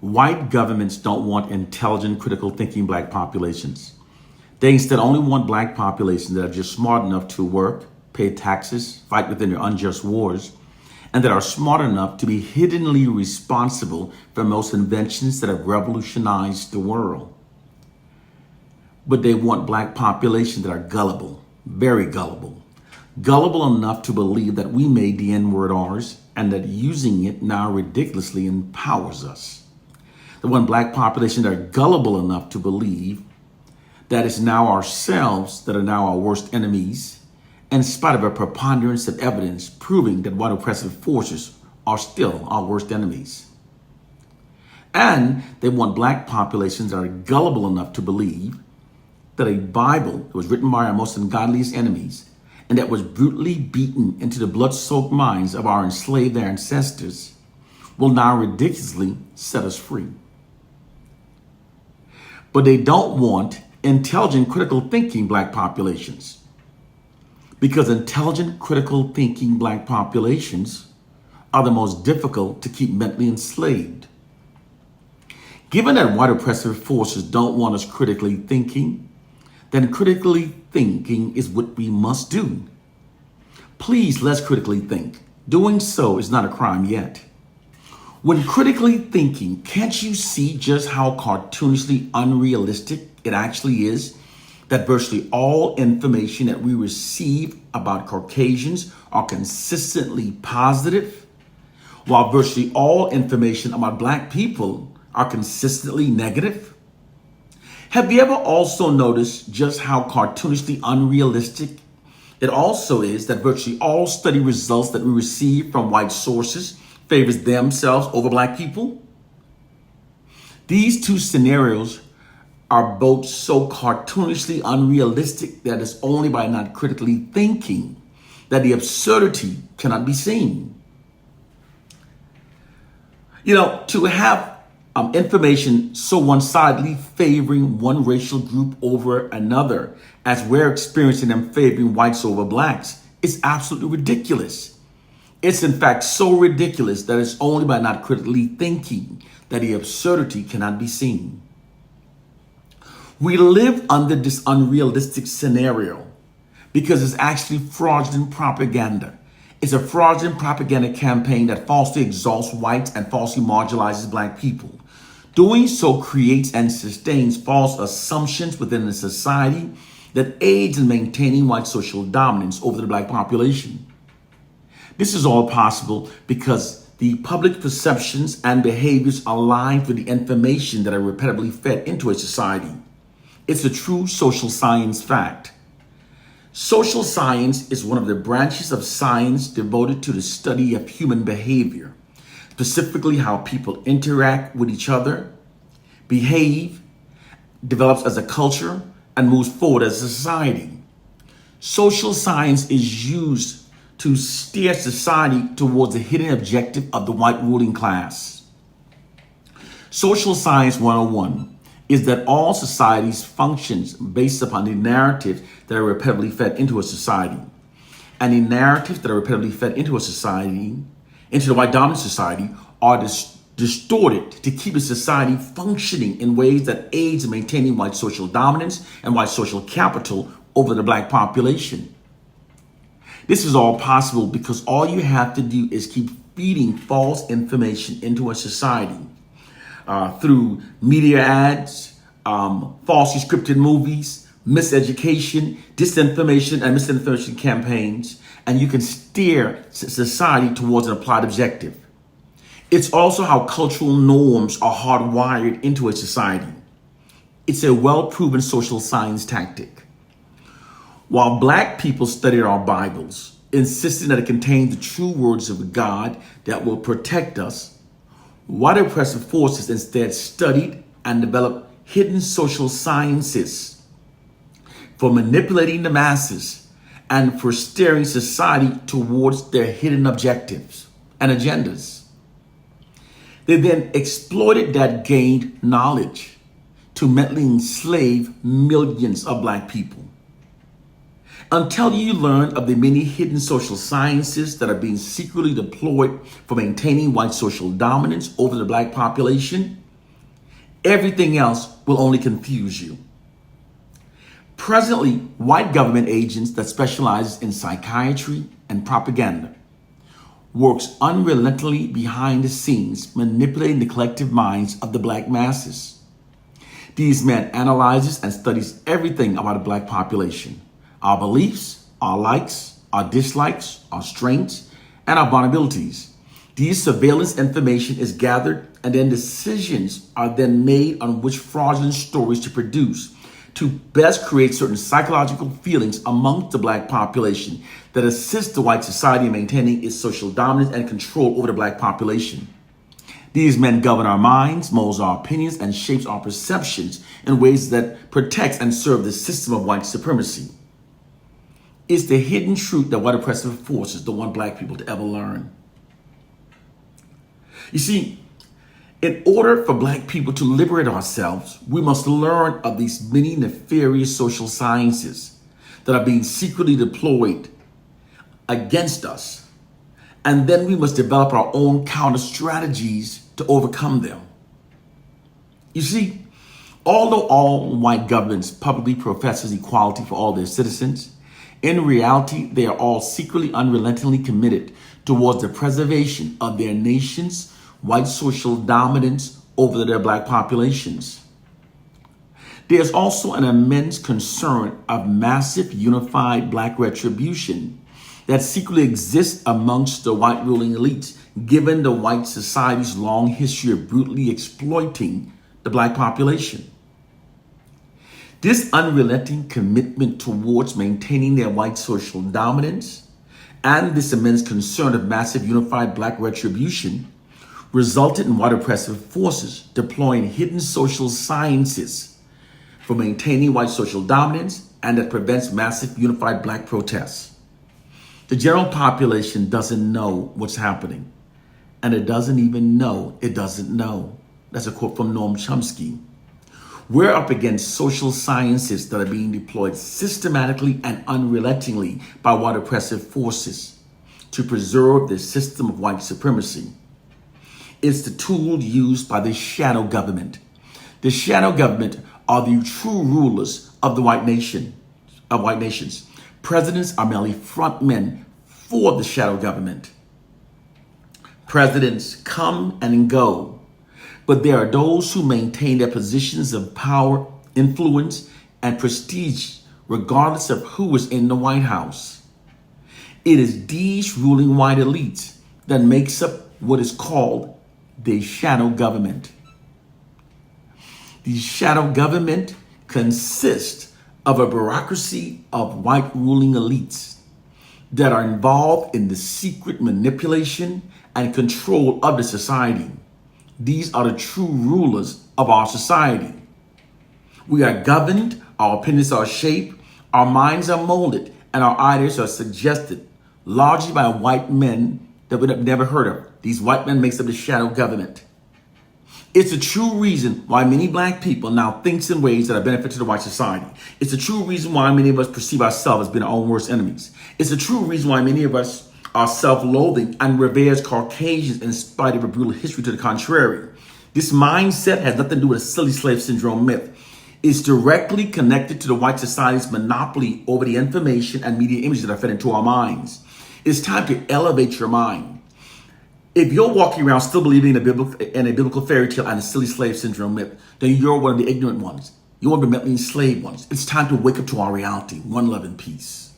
White governments don't want intelligent, critical thinking black populations. They instead only want black populations that are just smart enough to work, pay taxes, fight within their unjust wars, and that are smart enough to be hiddenly responsible for most inventions that have revolutionized the world. But they want black populations that are gullible, very gullible, gullible enough to believe that we made the N-word ours and that using it now ridiculously empowers us. They want black populations that are gullible enough to believe that it's now ourselves that are now our worst enemies, in spite of a preponderance of evidence proving that white oppressive forces are still our worst enemies. And they want black populations that are gullible enough to believe that a Bible that was written by our most ungodliest enemies and that was brutally beaten into the blood-soaked minds of our enslaved ancestors will now ridiculously set us free. But they don't want intelligent, critical thinking black populations, because intelligent, critical thinking black populations are the most difficult to keep mentally enslaved. Given that white oppressive forces don't want us critically thinking, then critically thinking is what we must do. Please, let's critically think. Doing so is not a crime yet. When critically thinking, can't you see just how cartoonishly unrealistic it actually is that virtually all information that we receive about Caucasians are consistently positive, while virtually all information about black people are consistently negative? Have you ever also noticed just how cartoonishly unrealistic it also is that virtually all study results that we receive from white sources favors themselves over black people? These two scenarios are both so cartoonishly unrealistic that it's only by not critically thinking that the absurdity cannot be seen. You know, to have information so one-sidedly favoring one racial group over another, as we're experiencing them favoring whites over blacks, is absolutely ridiculous. It's in fact so ridiculous that it's only by not critically thinking that the absurdity cannot be seen. We live under this unrealistic scenario because it's actually fraudulent propaganda. It's a fraudulent propaganda campaign that falsely exalts whites and falsely marginalizes black people. Doing so creates and sustains false assumptions within the society that aids in maintaining white social dominance over the black population. This is all possible because the public perceptions and behaviors align with the information that are repetitively fed into a society. It's a true social science fact. Social science is one of the branches of science devoted to the study of human behavior, specifically how people interact with each other, behave, develops as a culture, and moves forward as a society. Social science is used to steer society towards the hidden objective of the white ruling class. Social Science 101 is that all societies functions based upon the narratives that are repetitively fed into a society. And the narratives that are repetitively fed into a society, into the white dominant society, are distorted to keep a society functioning in ways that aids in maintaining white social dominance and white social capital over the black population. This is all possible because all you have to do is keep feeding false information into a society through media ads, falsely scripted movies, miseducation, disinformation, and misinformation campaigns, and you can steer society towards an applied objective. It's also how cultural norms are hardwired into a society. It's a well-proven social science tactic. While black people studied our Bibles, insisting that it contained the true words of God that will protect us, white oppressive forces instead studied and developed hidden social sciences for manipulating the masses and for steering society towards their hidden objectives and agendas. They then exploited that gained knowledge to mentally enslave millions of black people. Until you learn of the many hidden social sciences that are being secretly deployed for maintaining white social dominance over the black population, Everything else will only confuse you. Presently, white government agents that specialize in psychiatry and propaganda works unrelentingly behind the scenes, manipulating the collective minds of the black masses. These men analyzes and studies everything about the black population, our beliefs, our likes, our dislikes, our strengths, and our vulnerabilities. These surveillance information is gathered and then decisions are then made on which fraudulent stories to produce to best create certain psychological feelings amongst the black population that assist the white society in maintaining its social dominance and control over the black population. These men govern our minds, molds our opinions, and shapes our perceptions in ways that protects and serve the system of white supremacy. It's the hidden truth that white oppressive forces don't want black people to ever learn. You see, in order for black people to liberate ourselves, we must learn of these many nefarious social sciences that are being secretly deployed against us. And then we must develop our own counter strategies to overcome them. You see, although all white governments publicly professes equality for all their citizens, in reality, they are all secretly unrelentingly committed towards the preservation of their nation's white social dominance over their black populations. There's also an immense concern of massive unified black retribution that secretly exists amongst the white ruling elites, given the white society's long history of brutally exploiting the black population. This unrelenting commitment towards maintaining their white social dominance and this immense concern of massive unified black retribution resulted in white oppressive forces deploying hidden social sciences for maintaining white social dominance and that prevents massive unified black protests. The general population doesn't know what's happening, and it doesn't even know it doesn't know. That's a quote from Noam Chomsky. We're up against social sciences that are being deployed systematically and unrelentingly by white oppressive forces to preserve the system of white supremacy. It's the tool used by the shadow government. The shadow government are the true rulers of the white nations. Presidents are merely front men for the shadow government. Presidents come and go, but there are those who maintain their positions of power, influence, and prestige regardless of who is in the White House. It is these ruling white elites that makes up what is called the shadow government. The shadow government consists of a bureaucracy of white ruling elites that are involved in the secret manipulation and control of the society. These are the true rulers of our society. We are governed, our opinions are shaped, our minds are molded, and our ideas are suggested largely by white men that we have never heard of. These white men makes up the shadow government. It's a true reason why many black people now thinks in ways that are beneficial to the white society. It's a true reason why many of us perceive ourselves as being our own worst enemies. It's a true reason why many of us are self-loathing and reveres Caucasians in spite of a brutal history to the contrary. This mindset has nothing to do with a silly slave syndrome myth. It's directly connected to the white society's monopoly over the information and media images that are fed into our minds. It's time to elevate your mind. If you're walking around still believing in a biblical fairy tale and a silly slave syndrome myth, then you're one of the ignorant ones. You're one of the mentally enslaved ones. It's time to wake up to our reality. One love and peace.